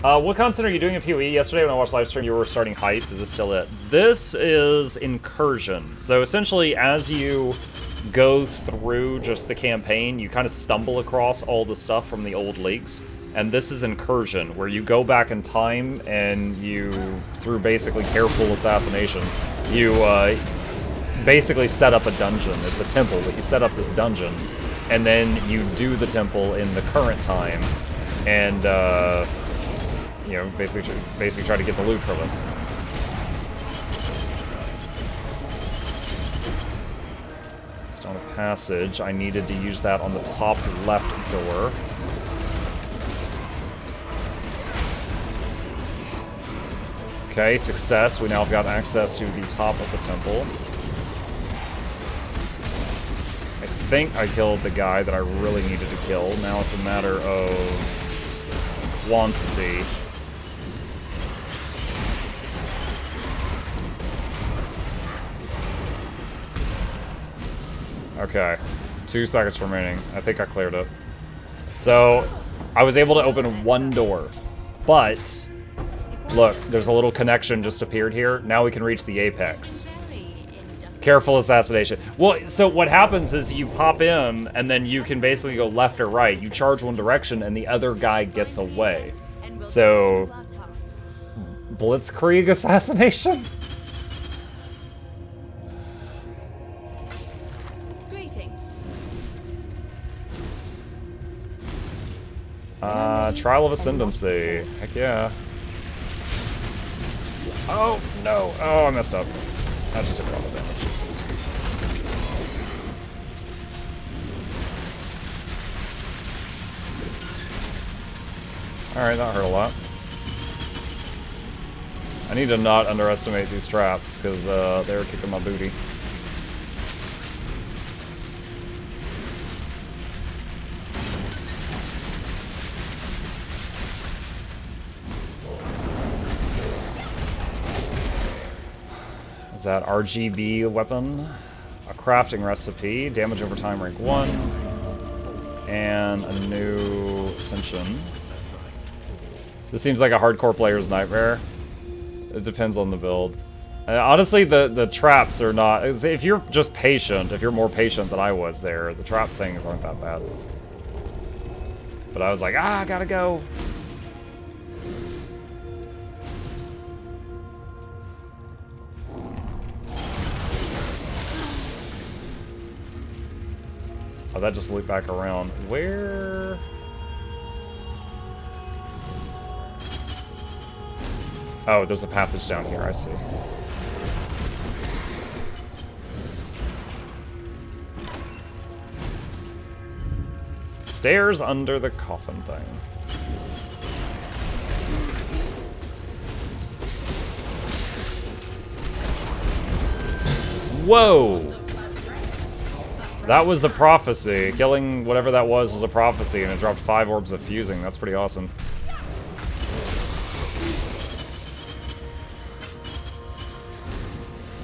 What content are you doing in PoE? Yesterday when I watched live stream, you were starting Heist. Is this still it? This is Incursion. So essentially, as you go through just the campaign, you kind of stumble across all the stuff from the old leagues. And this is Incursion, where you go back in time and you, through basically careful assassinations, you basically set up a dungeon. It's a temple, but you set up this dungeon, and then you do the temple in the current time, and you know, basically try to get the loot from it. Stone of Passage. I needed to use that on the top left door. Okay, success. We now have got access to the top of the temple. I think I killed the guy that I really needed to kill. Now it's a matter of quantity. Okay, 2 seconds remaining. I think I cleared it. So, I was able to open one door, but look, there's a little connection just appeared here. Now we can reach the apex. Careful assassination. Well, so what happens is you pop in, and then you can basically go left or right. You charge one direction, and the other guy gets away. So, Blitzkrieg assassination? Trial of Ascendancy. Heck yeah. Oh, no. Oh, I messed up. I just took a lot of damage. Alright, that hurt a lot. I need to not underestimate these traps, because they were kicking my booty. Is that RGB weapon? A crafting recipe, damage over time rank 1, and a new ascension. This seems like a hardcore player's nightmare. It depends on the build. Honestly, the traps are not... If you're just patient, if you're more patient than I was there, the trap things aren't that bad. But I was like, I gotta go. Oh, that just looped back around. Where? Oh, there's a passage down here, I see. Stairs under the coffin thing. Whoa! That was a prophecy. Killing whatever that was a prophecy, and it dropped 5 orbs of fusing. That's pretty awesome.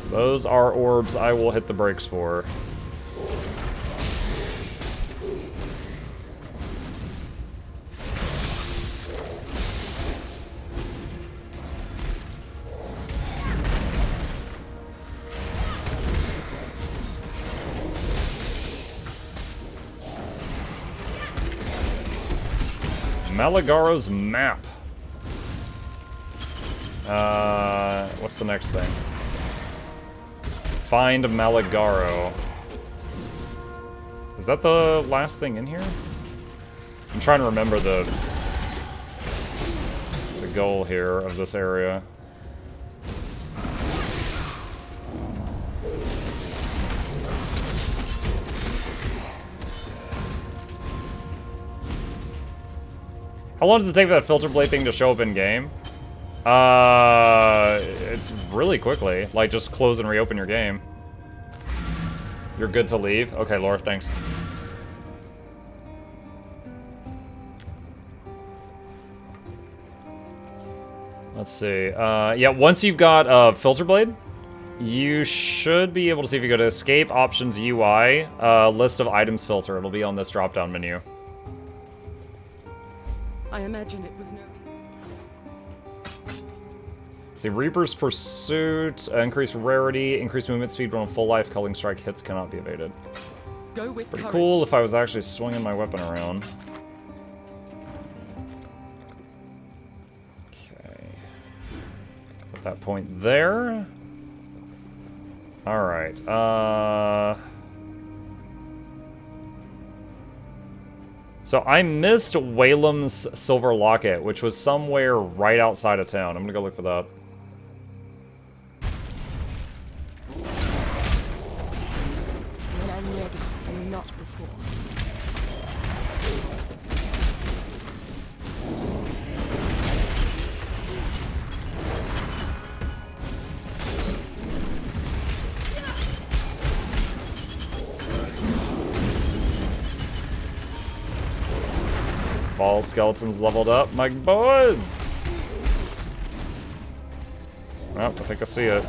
Those are orbs I will hit the brakes for. Malagaro's map. What's the next thing? Find Malagaro. Is that the last thing in here? I'm trying to remember the goal here of this area. How long does it take for that filter blade thing to show up in game? It's really quickly. Like, just close and reopen your game. You're good to leave? Okay, Laura, thanks. Let's see. Yeah, once you've got filter blade, you should be able to see if you go to Escape, Options, UI, List of Items filter. It'll be on this drop-down menu. I imagine it was no... See, Reaper's Pursuit, increased rarity, increased movement speed, but on full life, culling strike hits cannot be evaded. Go with Pretty courage. cool if I was actually swinging my weapon around. Okay. Put that point there. Alright, so I missed Whalem's Silver Locket, which was somewhere right outside of town. I'm gonna go look for that. When I'm ready, and not before. Ball skeletons leveled up, my boys! Oh, I think I see it.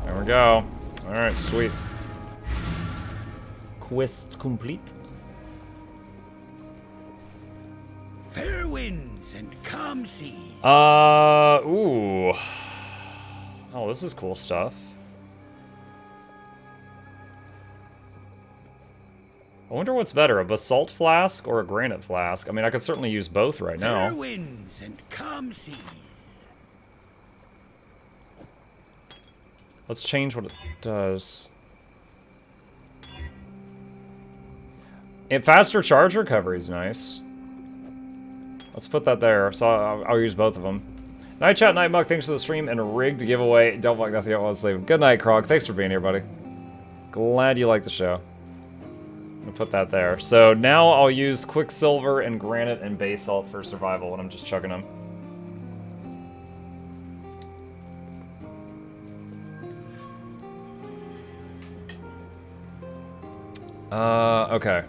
There we go. Alright, sweet. Quest complete. Fair winds and calm seas. Ooh. Oh, this is cool stuff. I wonder what's better, a basalt flask or a granite flask? I mean, I could certainly use both right now. Fair winds and calm seas. Let's change what it does. And faster charge recovery is nice. Let's put that there, so I'll use both of them. Night Chat, Night Muck, thanks for the stream and a rig to give away. Don't fuck nothing else. Good night, Krog. Thanks for being here, buddy. Glad you like the show. I'll put that there. So now I'll use Quicksilver and Granite and Basalt for survival when I'm just chugging them. Okay.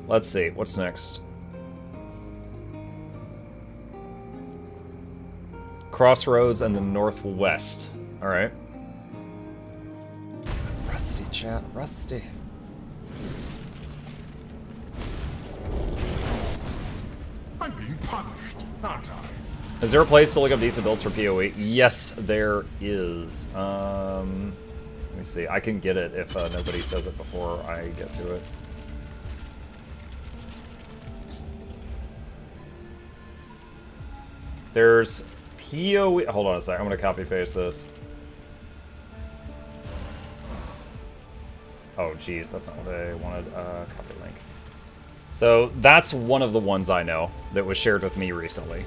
Let's see. What's next? Crossroads and the Northwest. Alright. Rusty, chat. Rusty. I'm being punished, aren't I? Is there a place to look up decent builds for PoE? Yes, there is. Let me see. I can get it if nobody says it before I get to it. There's PoE. Hold on a sec. I'm going to copy paste this. Oh, geez. That's not what I wanted. Copy link. So that's one of the ones I know that was shared with me recently.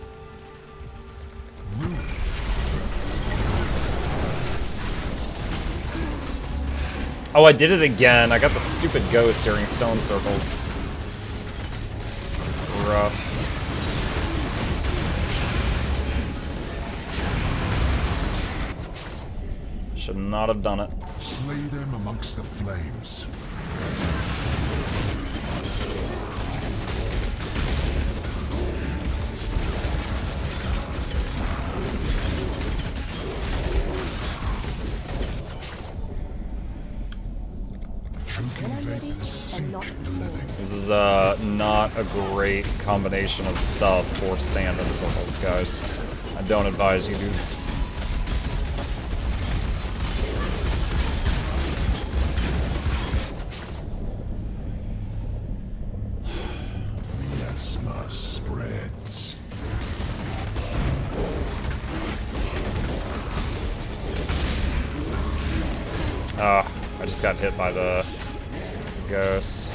Oh, I did it again. I got the stupid ghost during stone circles. Rough. Should not have done it. Slay them amongst the flames. This is not a great combination of stuff for stand-in circles, guys. I don't advise you do this. Miasma spreads. I just got hit by the ghost.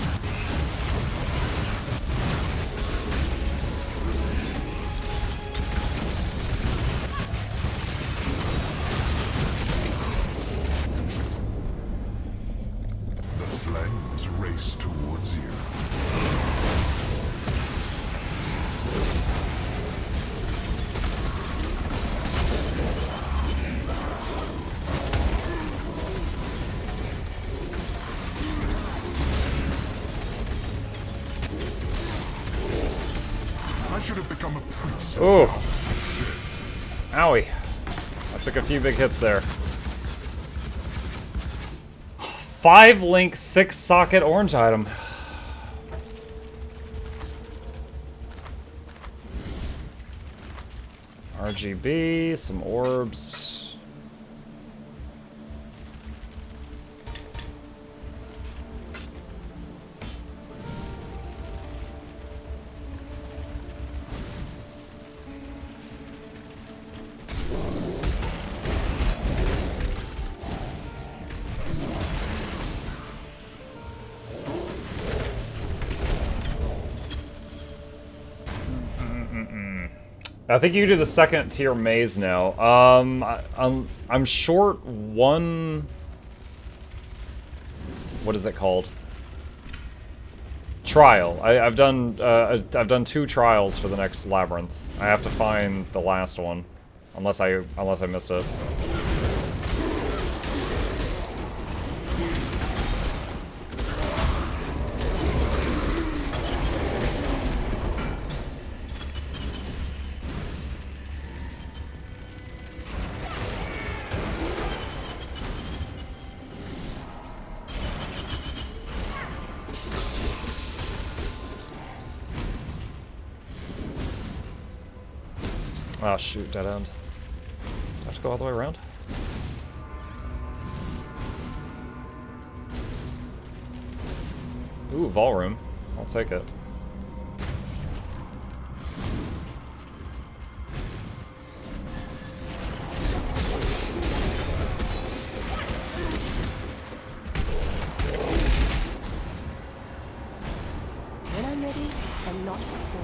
The flames race towards you. I should have become a priest. Ooh. Owie. I took a few big hits there. 5-link, 6-socket orange item. I RGB, some orbs. I think you do the second tier maze now. I'm short one. What is it called? Trial. I've done 2 trials for the next labyrinth. I have to find the last one, unless I missed it. Oh shoot, dead end. Do I have to go all the way around? Ooh, ballroom. I'll take it. When I'm ready, and not before.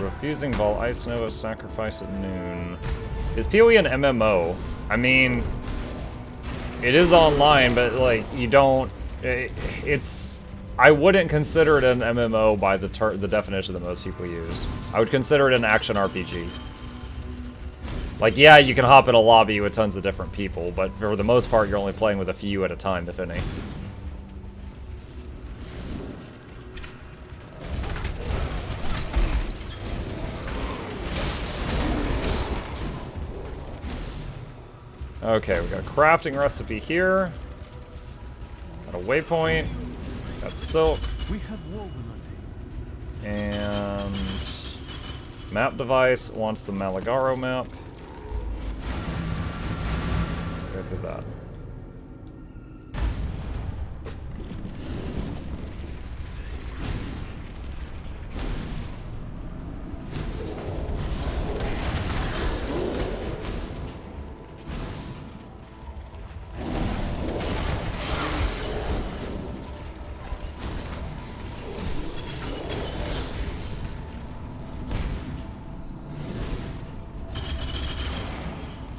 Refusing Ball Ice Nova sacrifice at noon. Is PoE an MMO? I mean, it is online, but like you don't. It's. I wouldn't consider it an MMO by the definition that most people use. I would consider it an action RPG. Like, yeah, you can hop in a lobby with tons of different people, but for the most part, you're only playing with a few at a time, if any. Okay, we got a crafting recipe here. Got a waypoint. Got silk. We have woven And map device wants the Malagaro map. Go through that.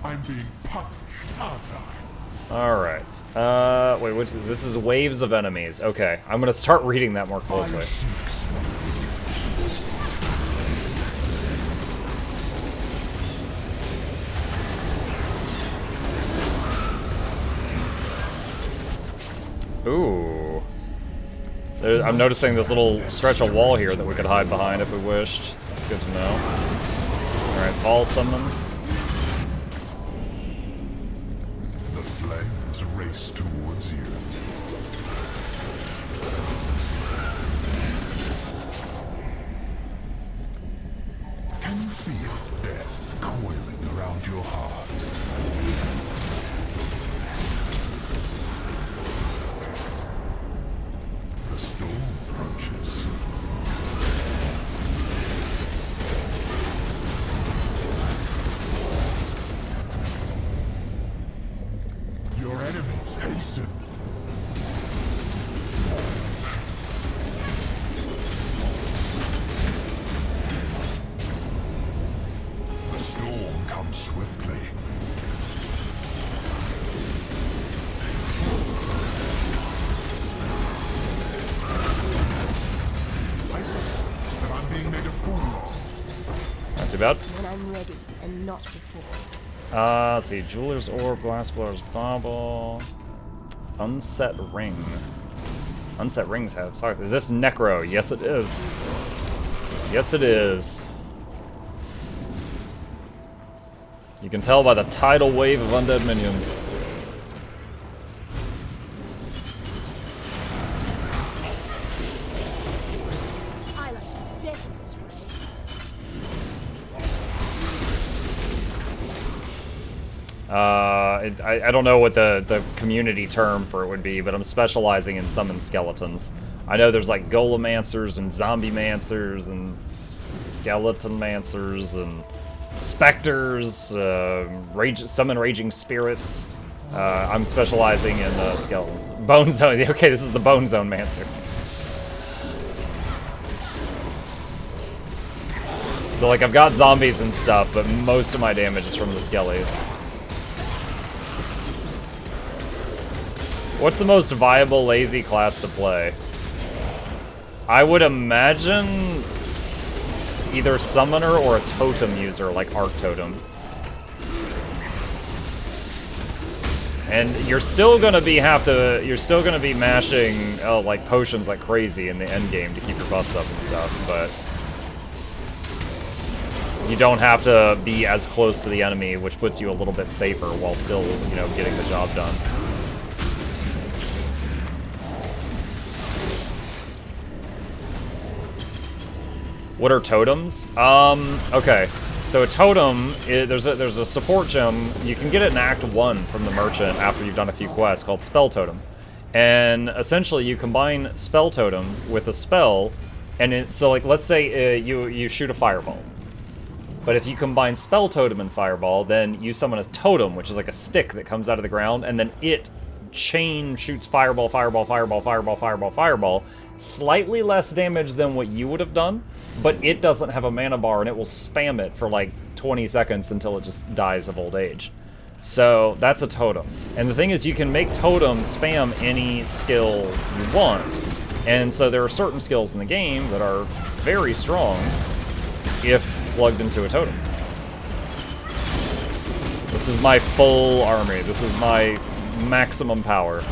I'm being punished, aren't I? Alright. Wait, this is waves of enemies. Okay, I'm gonna start reading that more closely. 5-6. Ooh. I'm noticing this little stretch of wall here that we could hide behind if we wished. That's good to know. Alright, ball summon. The flames race towards you. Can you feel death coiling around your heart? The storm approaches. Your enemies hasten. The storm comes swiftly. I suspect that I'm being made a fool of. Not too bad. When I'm ready, and not before. Let's see. Jeweler's Orb, Glassblowers Bauble, Unset Ring. Unset Rings have socks. Is this Necro? Yes, it is. Yes, it is. You can tell by the tidal wave of undead minions. I like it better this way. I don't know what the community term for it would be, but I'm specializing in summon skeletons. I know there's like Golemancers and Zombie-mancers and Skeleton-mancers and Specters, summon Raging Spirits. I'm specializing in skeletons. Bone Zone, okay, this is the Bone Zone Mancer. So like I've got zombies and stuff, but most of my damage is from the skellies. What's the most viable lazy class to play? I would imagine either summoner or a totem user like Are Totem. And you're still gonna be mashing like potions like crazy in the end game to keep your buffs up and stuff, but you don't have to be as close to the enemy, which puts you a little bit safer while still, you know, getting the job done. What are totems? Okay. So a totem, there's a support gem. You can get it in Act 1 from the merchant after you've done a few quests called Spell Totem. And essentially you combine Spell Totem with a spell, and so like let's say you shoot a fireball. But if you combine Spell Totem and Fireball, then you summon a totem, which is like a stick that comes out of the ground, and then it chain shoots fireball, fireball, fireball, fireball, fireball, fireball. Slightly less damage than what you would have done, but it doesn't have a mana bar, and it will spam it for like 20 seconds until it just dies of old age. So that's a totem. And the thing is, you can make totems spam any skill you want. And so there are certain skills in the game that are very strong if plugged into a totem. This is my full army. This is my maximum power.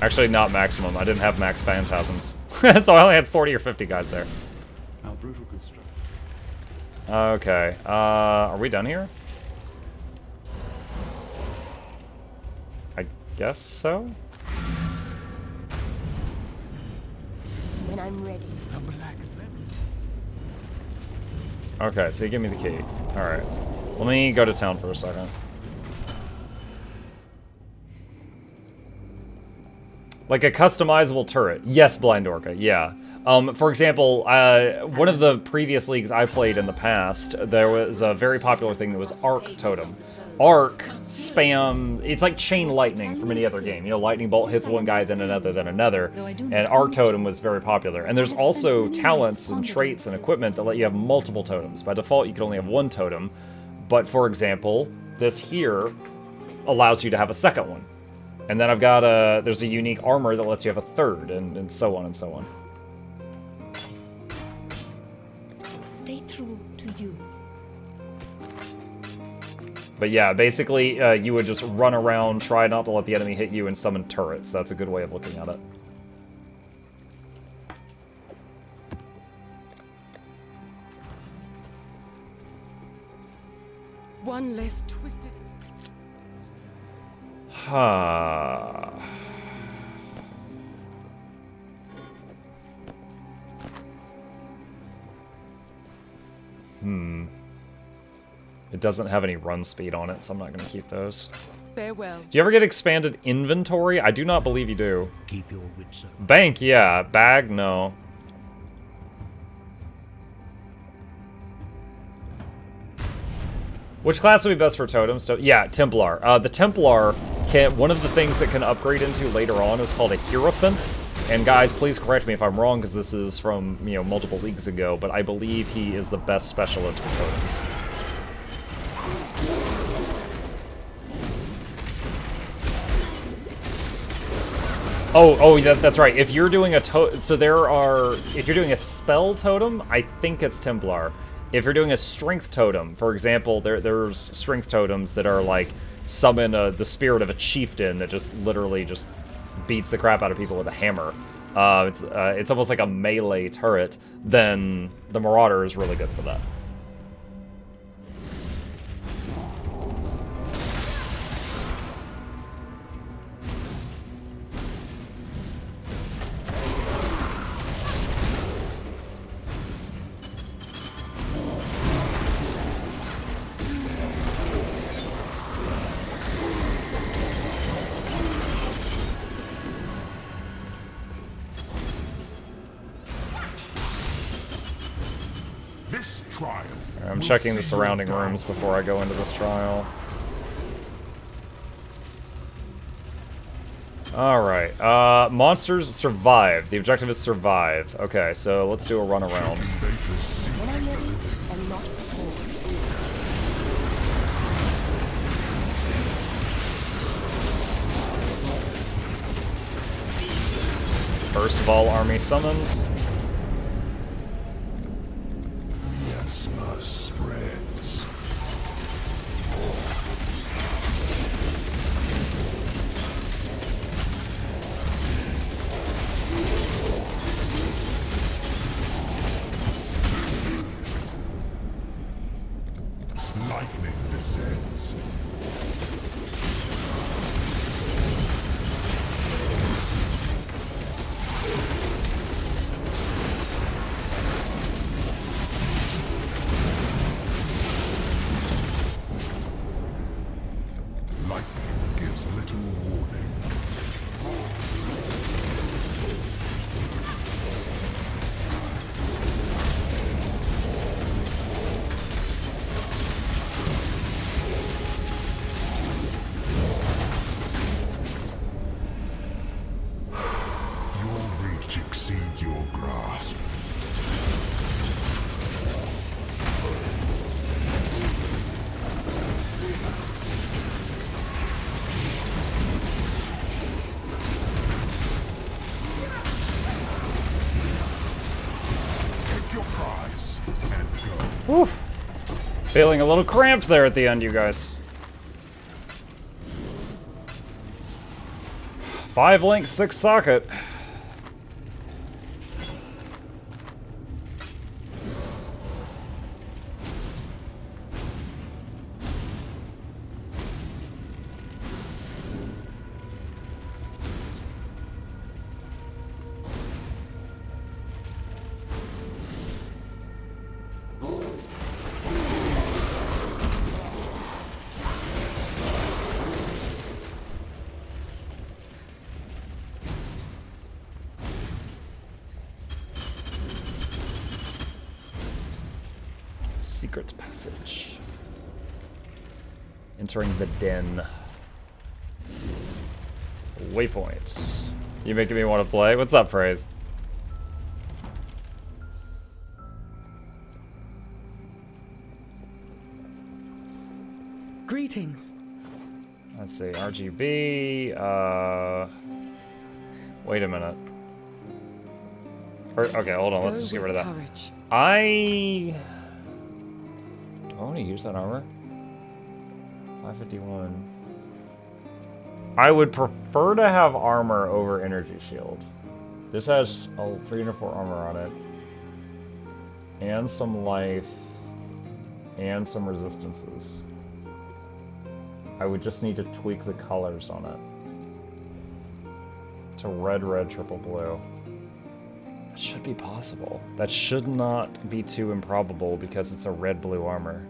Actually, not maximum. I didn't have max phantasms. So I only had 40 or 50 guys there. Our brutal construct. Okay. Are we done here? I guess so? When I'm ready. The Black Venom. Okay, so you give me the key. Alright. Let me go to town for a second. Like a customizable turret. Yes, Blind Orca, yeah. For example, one of the previous leagues I played in the past, there was a very popular thing that was Arc Totem. Arc spam, it's like chain lightning from any other game. You know, lightning bolt hits one guy, then another, and Arc Totem was very popular. And there's also talents and traits and equipment that let you have multiple totems. By default, you can only have one totem, but for example, this here allows you to have a second one. And then I've got there's a unique armor that lets you have a third, and so on and so on. Stay true to you. But yeah, basically, you would just run around, try not to let the enemy hit you, and summon turrets. That's a good way of looking at it. One less twisted. It doesn't have any run speed on it, so I'm not going to keep those. Farewell. Do you ever get expanded inventory? I do not believe you do. Keep your wits up. Bank, yeah. Bag, no. Which class would be best for totems? Yeah, Templar. The Templar can. One of the things that can upgrade into later on is called a Hierophant. And guys, please correct me if I'm wrong, because this is from, you know, multiple leagues ago. But I believe he is the best specialist for totems. Oh, that's right. If you're doing a if you're doing a spell totem, I think it's Templar. If you're doing a strength totem, for example, there's strength totems that are like summon the spirit of a chieftain that just literally just beats the crap out of people with a hammer. It's almost like a melee turret. Then the Marauder is really good for that. This trial. I'm checking the surrounding rooms before I go into this trial. Alright, monsters survive. The objective is survive. Okay, so let's do a run around. When I'm ready, and not before. First of all, army summoned. Miasma spreads. Lightning descends. Lightning gives little warning. Your reach exceeds your grasp. Take your prize and go. Whew. Feeling a little cramped there at the end, you guys. 5 link, 6 socket. Secret passage. Entering the den. Waypoint. You making me want to play? What's up, Praise? Greetings. Let's see, RGB, wait a minute. Okay, hold on, let's Go just get with rid of that. courage. Do I want to use that armor? 551. I would prefer to have armor over energy shield. This has a 304 armor on it. And some life. And some resistances. I would just need to tweak the colors on it. To red, red, triple blue. That should be possible. That should not be too improbable because it's a red-blue armor.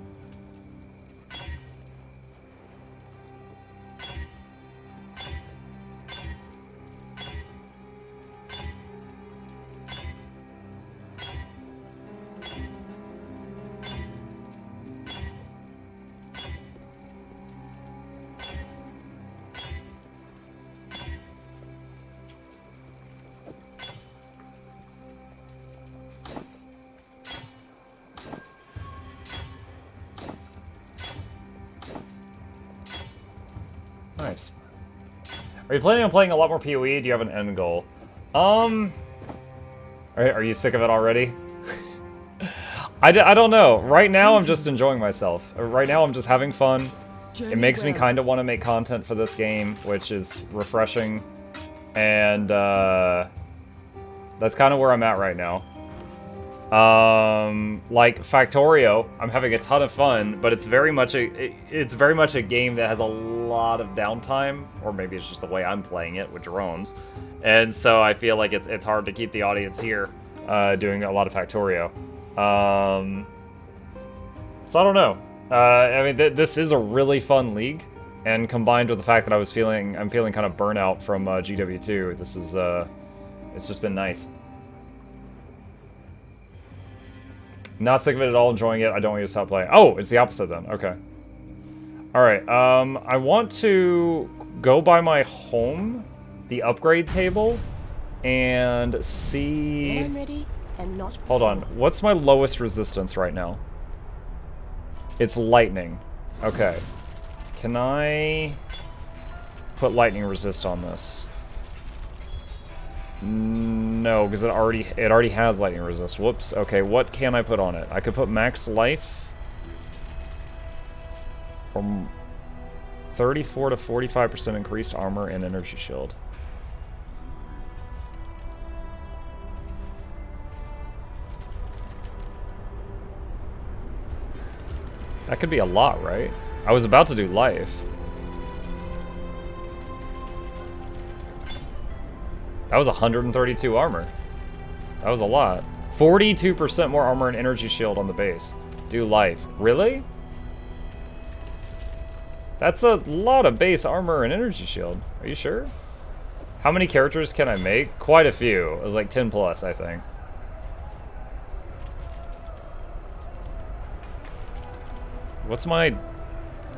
Nice. Are you planning on playing a lot more PoE? Do you have an end goal? Are you sick of it already? I don't know. Right now, I'm just enjoying myself. Right now, I'm just having fun. It makes me kind of want to make content for this game, which is refreshing. And that's kind of where I'm at right now. Like Factorio, I'm having a ton of fun, but it's very much a game that has a lot of downtime, or maybe it's just the way I'm playing it with drones, and so I feel like it's hard to keep the audience here doing a lot of Factorio. So I don't know. I mean, this is a really fun league, and combined with the fact that I'm feeling kind of burnout from GW2, this is it's just been nice. Not sick of it at all, enjoying it. I don't want you to stop playing. Oh, it's the opposite then. Okay. Alright, I want to go by my home, the upgrade table, and see... When I'm ready, and not Hold on. What's my lowest resistance right now? It's lightning. Okay. Can I put lightning resist on this? No, because it already has lightning resist. Whoops. Okay, what can I put on it? I could put max life from 34 to 45% increased armor and energy shield. That could be a lot, right? I was about to do life. That was 132 armor. That was a lot. 42% more armor and energy shield on the base. Do life. Really? That's a lot of base armor and energy shield. Are you sure? How many characters can I make? Quite a few. It was like 10 plus, I think. What's my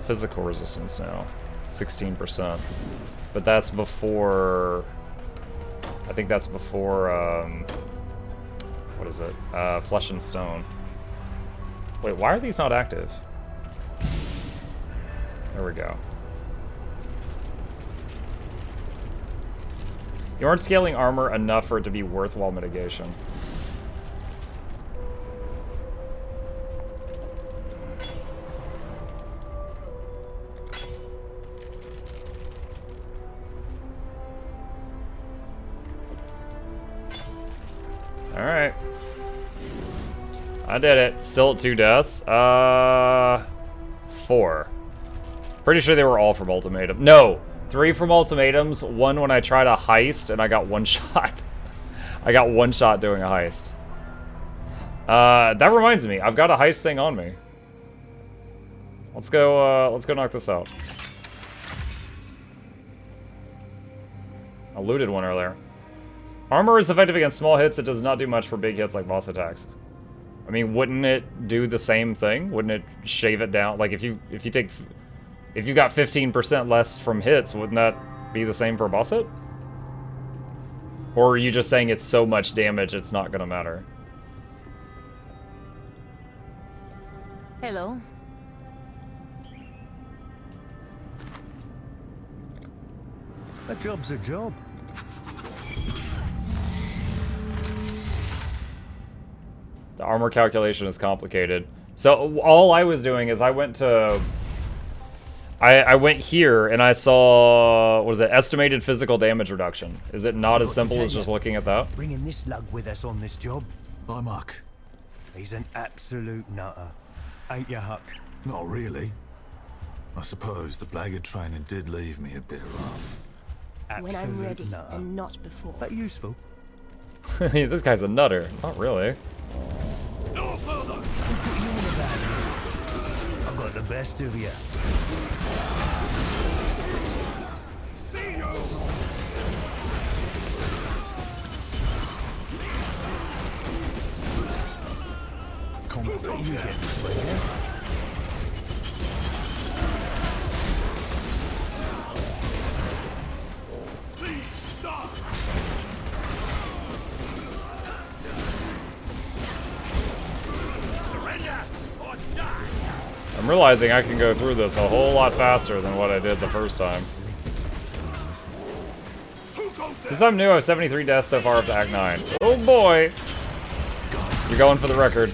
physical resistance now? 16%. But that's before... I think that's before, what is it? Flesh and Stone. Wait, why are these not active? There we go. You aren't scaling armor enough for it to be worthwhile mitigation. Alright. I did it. Still at 2 deaths. 4. Pretty sure they were all from Ultimatum. No! 3 from Ultimatums, 1 when I tried a heist, and I got 1 shot. I got 1 shot doing a heist. That reminds me, I've got a heist thing on me. Let's go knock this out. I looted one earlier. Armor is effective against small hits. It does not do much for big hits like boss attacks. I mean, wouldn't it do the same thing? Wouldn't it shave it down? Like if you got 15% less from hits, wouldn't that be the same for a boss hit? Or are you just saying it's so much damage it's not gonna matter? Hello. A job's a job. The armor calculation is complicated. So all I was doing is I went to... I went here and I saw... What is it? Estimated physical damage reduction. Is it not as simple as just looking at that? Bringing this lug with us on this job. By Muck. He's an absolute nutter. Ain't ya, Huck? Not really. I suppose the blackguard training did leave me a bit rough. Absolute When I'm ready, nutter. and not before. But useful. This guy's a nutter. Not really. No further! I've got the best of you. See you! Combat. You get this way, yeah? Please stop! I'm realizing I can go through this a whole lot faster than what I did the first time. Since I'm new, I have 73 deaths so far up to Act 9. Oh boy! You're going for the record.